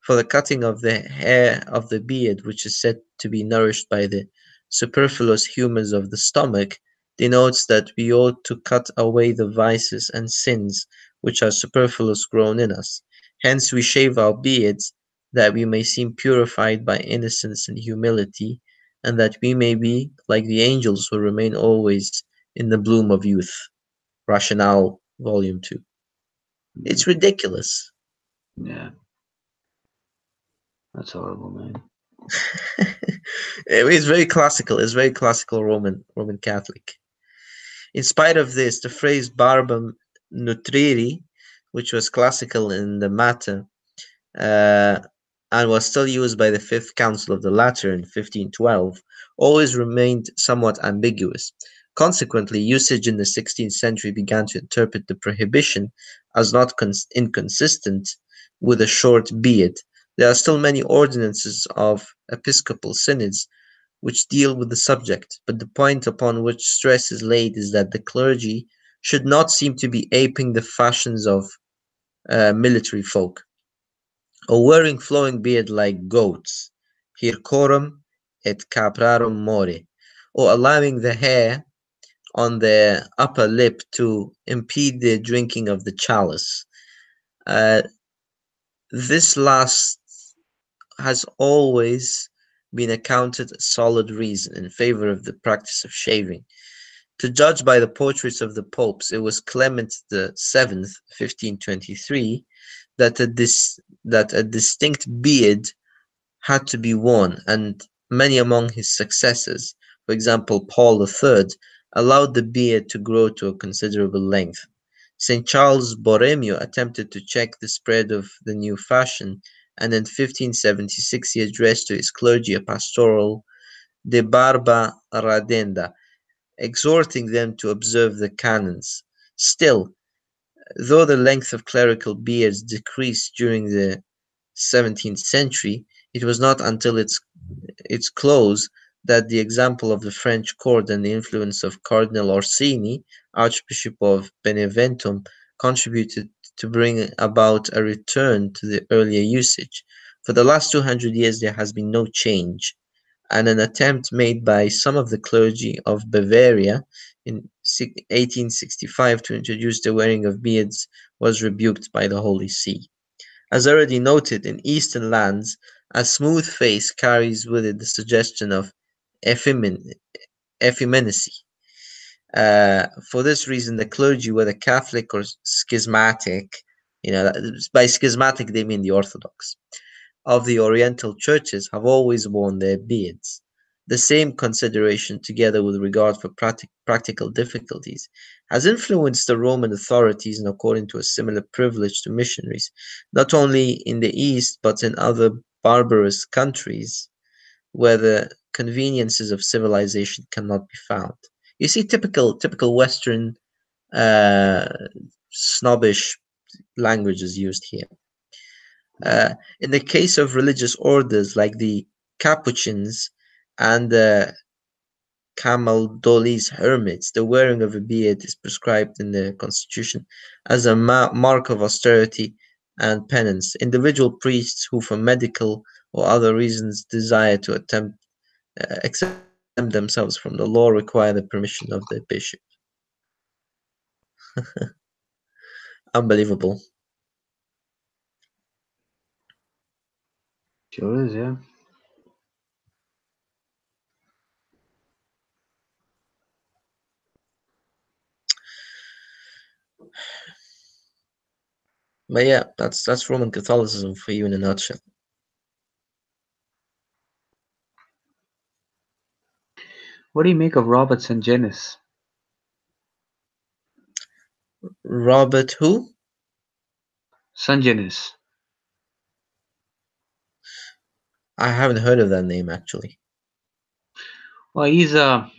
for the cutting of the hair of the beard, which is said to be nourished by the superfluous humors of the stomach, denotes that we ought to cut away the vices and sins which are superfluous grown in us. Hence we shave our beards, that we may seem purified by innocence and humility, and that we may be like the angels who remain always in the bloom of youth. Rationale, Volume 2. It's ridiculous. Yeah, that's horrible, man. It's very classical. It's very classical Roman Catholic. In spite of this, the phrase "barbam nutriri," which was classical in the matter, uh, and was still used by the Fifth Council of the Latter in 1512, always remained somewhat ambiguous. Consequently, usage in the 16th century began to interpret the prohibition as not inconsistent with a short beard. There are still many ordinances of episcopal synods which deal with the subject, but the point upon which stress is laid is that the clergy should not seem to be aping the fashions of military folk, or wearing flowing beard like goats, hircorum et caprarum more, or allowing the hair on their upper lip to impede the drinking of the chalice. Uh, this last has always been accounted a solid reason in favor of the practice of shaving. To judge by the portraits of the popes, it was Clement the Seventh, 1523, that a distinct beard had to be worn, and many among his successors, for example Paul the Third, allowed the beard to grow to a considerable length. St. Charles Borromeo attempted to check the spread of the new fashion, and in 1576 he addressed to his clergy a pastoral De Barba Radenda, exhorting them to observe the canons. Still, though the length of clerical beards decreased during the 17th century, it was not until its close that the example of the French court and the influence of Cardinal Orsini, Archbishop of Beneventum, contributed to bring about a return to the earlier usage. For the last 200 years, there has been no change, and an attempt made by some of the clergy of Bavaria in 1865 to introduce the wearing of beards was rebuked by the Holy See. As already noted, in Eastern lands, a smooth face carries with it the suggestion of effeminacy. For this reason, the clergy, whether Catholic or schismatic, by schismatic they mean the Orthodox, of the Oriental churches have always worn their beards. The same consideration, together with regard for practical difficulties, has influenced the Roman authorities in according to a similar privilege to missionaries, not only in the East but in other barbarous countries where the conveniences of civilization cannot be found. You see, typical Western uh, snobbish language is used here. In the case of religious orders like the Capuchins and the Camaldolese hermits, the wearing of a beard is prescribed in the constitution as a mark of austerity and penance. Individual priests who, for medical or other reasons, desire to exempt themselves from the law require the permission of the bishop. Unbelievable. Sure is, yeah. But yeah, that's Roman Catholicism for you in a nutshell. What do you make of Robert Sungenis? Robert who? Sungenis. I haven't heard of that name actually. Well, he's a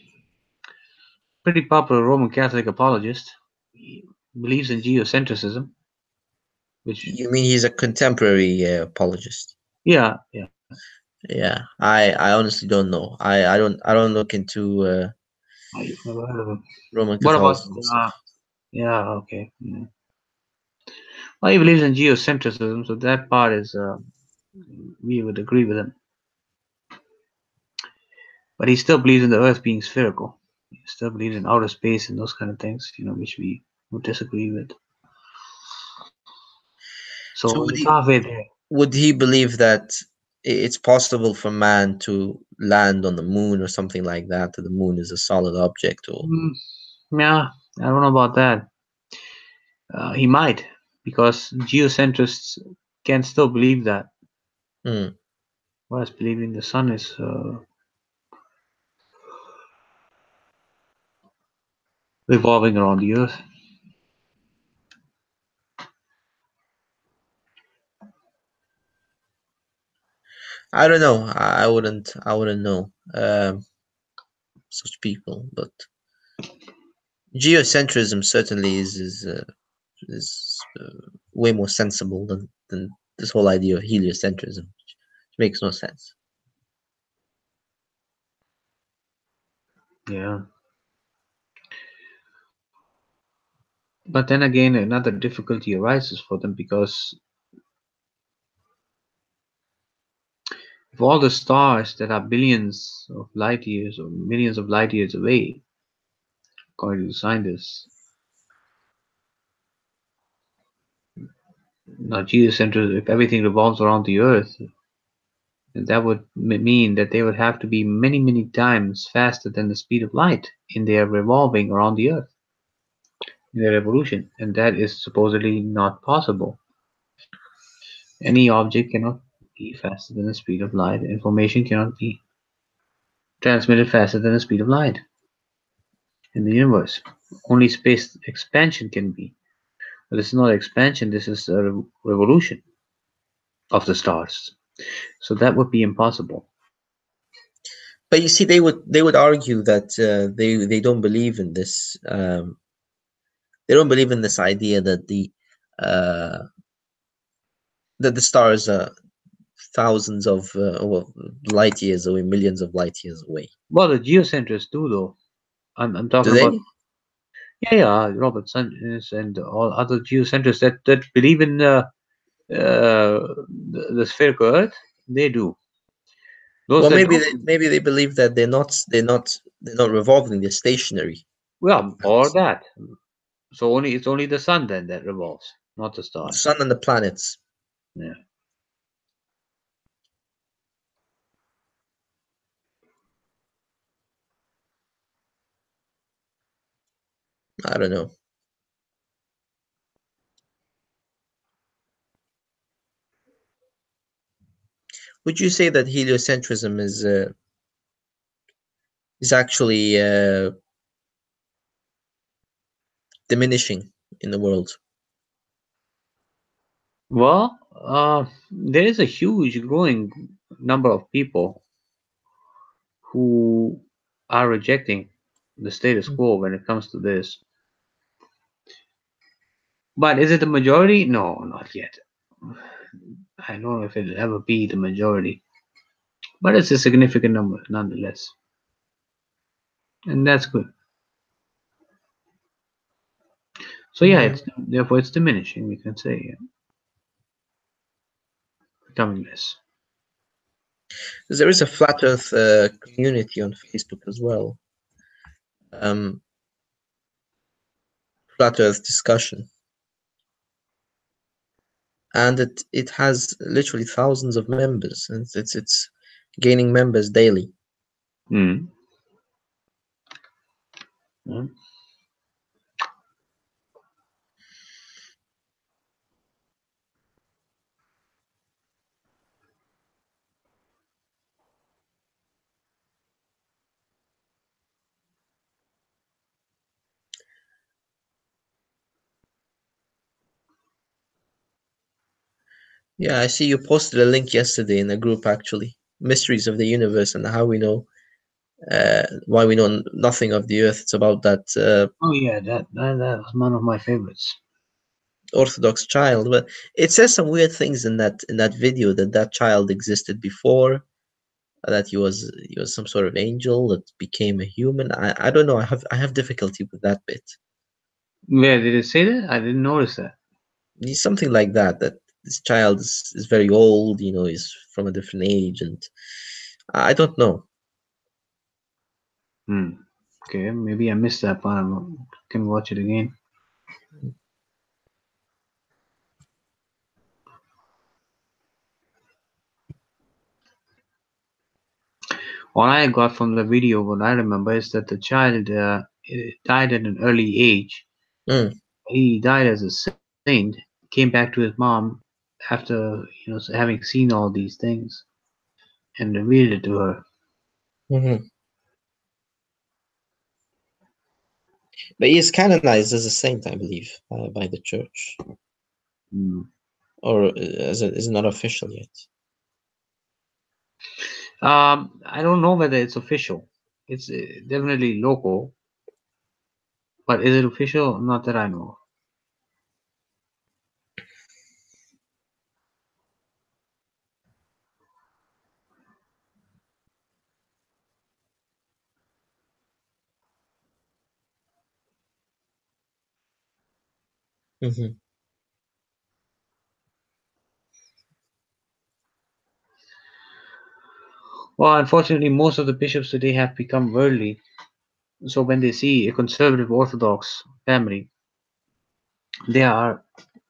pretty popular Roman Catholic apologist. He believes in geocentrism, which, You mean he's a contemporary apologist? yeah, yeah. Yeah, I honestly don't know. I don't look into I've never heard of him. Roman What about, Catholicism stuff. yeah, okay. Yeah. Well, he believes in geocentrism, so that part is, we would agree with him. But he still believes in the Earth being spherical. He still believes in outer space and those kind of things, which we would disagree with. So So he's halfway there. would he believe that it's possible for man to land on the moon or something like that? That the moon is a solid object, or Mm, yeah, I don't know about that. He might, because geocentrists can still believe that, hmm. whereas believing the sun is revolving around the Earth. I don't know. I wouldn't know such people, but geocentrism certainly is way more sensible than this whole idea of heliocentrism, which makes no sense. Yeah. But then again, another difficulty arises for them because if all the stars that are billions of light years or millions of light years away, according to scientists, now geocentrism, if everything revolves around the Earth, then that would mean that they would have to be many, many times faster than the speed of light in their revolving around the Earth, in their revolution, and that is supposedly not possible. Any object cannot be faster than the speed of light. Information cannot be transmitted faster than the speed of light in the universe. Only space expansion can be. But this is not expansion, this is a revolution of the stars. So that would be impossible. But you see, they would argue that they don't believe in this. They don't believe in this idea uh, that the stars are thousands of light years away, millions of light years away. Well, the geocentrists do, though. I'm Do talking about, they? yeah, Robert Sungenis and all other geocentrists that believe in the spherical Earth. They do. Those Well, that maybe they believe that they're not revolving; they're stationary. well, or that. So it's only the sun then that revolves, not the The stars. sun and the planets. Yeah. I don't know. Would you say that heliocentrism is actually diminishing in the world? Well, there is a huge growing number of people who are rejecting the status Mm. quo when it comes to this. But is it the majority? No, not yet. I don't know if it'll ever be the majority, but it's a significant number nonetheless, and that's good. So yeah, Yeah. it's therefore it's diminishing. We can say yeah, becoming less. There is a flat Earth community on Facebook as well. Um, flat Earth discussion, and it has literally thousands of members, and it's gaining members daily. Mm. Yeah. Yeah, I see you posted a link yesterday in a group actually. Mysteries of the Universe and how we know why we know nothing of the Earth. It's about that Oh yeah, that was one of my favorites. Orthodox child. But it says some weird things in that video that child existed before, that he was some sort of angel that became a human. I don't know. I have difficulty with that bit. Where did it say that? I didn't notice that. He's something like that. That this child is very old. He's from a different age, and I don't know. Hmm. Okay, maybe I missed that part. Can watch it again. All I got from the video, what I remember, is that the child died at an early age. Mm, He died as a saint. Came back to his mom after having seen all these things and revealed it to her. hmm. But he is canonized as a saint, I believe, by the church, Hmm. or is not official yet. I don't know whether it's official. It's definitely local, but is it official? Not that I know. Hmm. Well, unfortunately, most of the bishops today have become worldly. So when they see a conservative Orthodox family, they are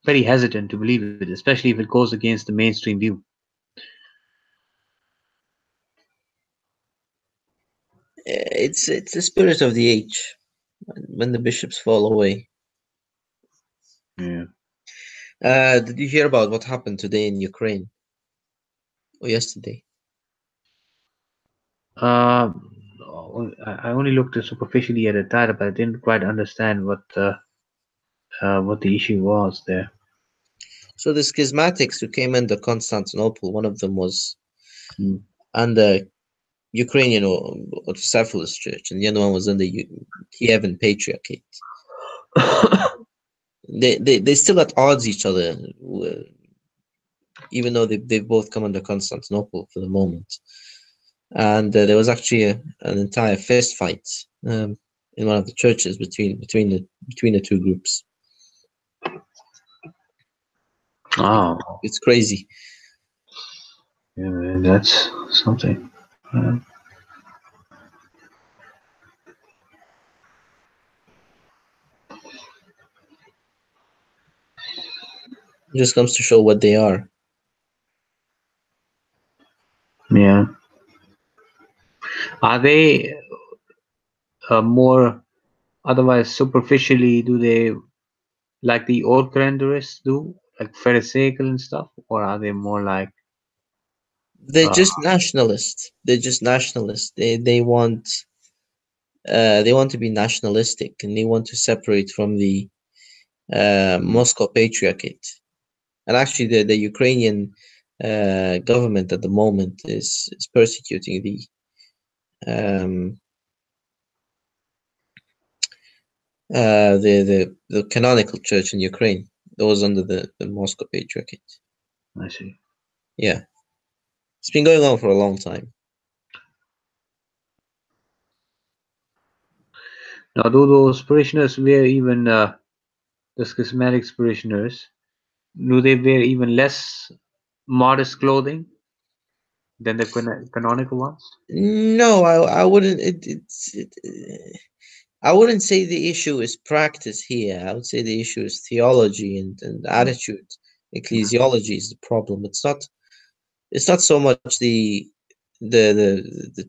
very hesitant to believe it, especially if it goes against the mainstream view. It's the spirit of the age when the bishops fall away. Yeah. Did you hear about what happened today in Ukraine or yesterday? Uh, I only looked superficially at it, but I didn't quite understand what the issue was there. So the schismatics who came into Constantinople, one of them was Mm. under Ukrainian or Autocephalous Church, and the other one was under Kievan Patriarchate. They still at odds each other, even though they've both come under Constantinople for the moment. And there was actually an entire fist fight in one of the churches between the two groups. Oh, It's crazy. yeah, man, that's something. Uh, It just comes to show what they are. yeah. Are they more otherwise superficially? Do they like the old calendarists do, like Pharisaical and stuff, or are they more like? They're Uh, just nationalists. They're just nationalists. They want to be nationalistic, and they want to separate from the Moscow Patriarchate. And actually, the Ukrainian government at the moment is persecuting um, the canonical church in Ukraine. Those under the Moscow Patriarchate. I see. Yeah, it's been going on for a long time. Now, do those parishioners wear even the schismatic parishioners? Do they wear even less modest clothing than the canonical ones? No, I wouldn't. I wouldn't say the issue is practice here. I would say the issue is theology and attitude. Ecclesiology is the problem. It's not so much the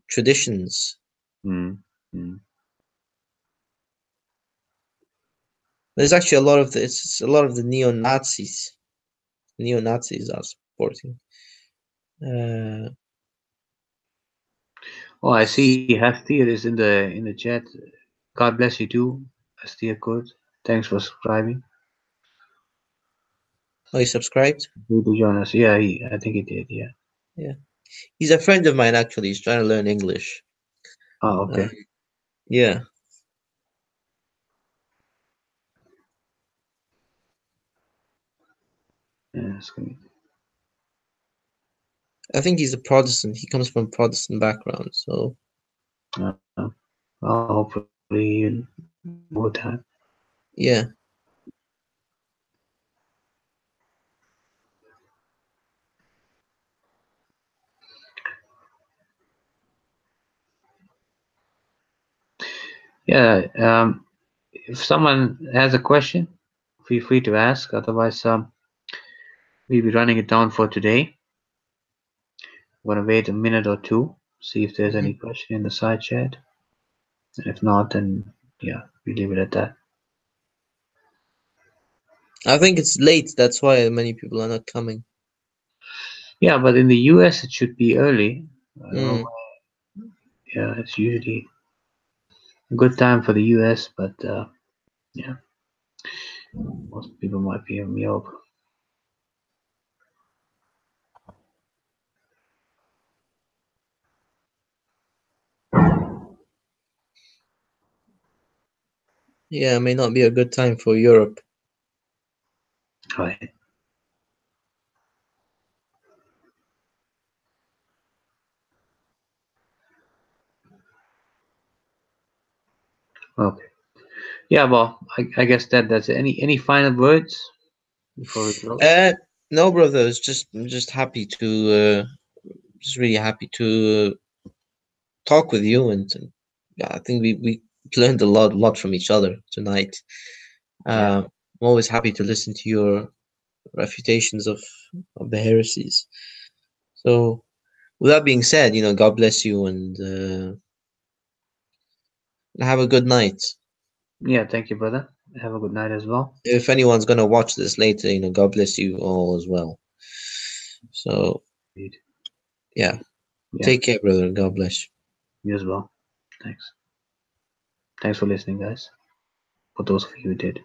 traditions. Mm. Mm. There's actually a lot of it's a lot of the neo-Nazis. Neo-Nazis are supporting. Oh, I see. Hastir is in the chat. God bless you too, Hastir Kurt. Thanks for subscribing. Oh, you subscribed? To join us. Yeah, I think he did. Yeah. Yeah, he's a friend of mine actually. He's trying to learn English. Oh, Uh, okay. yeah, Yeah, that's good. I think he's a Protestant. He comes from Protestant background, so Well, hopefully more time. yeah. Yeah. If someone has a question, feel free to ask. Otherwise, we'll be running it down for today. I'm gonna wait a minute or two, see if there's any question in the side chat. And if not, then yeah, we leave it at that. I think it's late. That's why many people are not coming. Yeah, but in the US it should be early. I don't know Mm. why. Yeah, it's usually a good time for the US, but yeah, most people might be in Europe. Yeah, it may not be a good time for Europe. Right. Okay. Yeah, well, I guess that's it. Any final words before we close? No, brother. It's just happy to just really happy to talk with you, and yeah, I think we learned a lot from each other tonight. Yeah. I'm always happy to listen to your refutations of the heresies. So, with that being said, God bless you and have a good night. Yeah, thank you, brother. Have a good night as well. If anyone's gonna watch this later, God bless you all as well. So, Indeed. yeah, Yeah, take care, brother. God bless you. you as well. Thanks. Thanks for listening, guys. For those of you who did.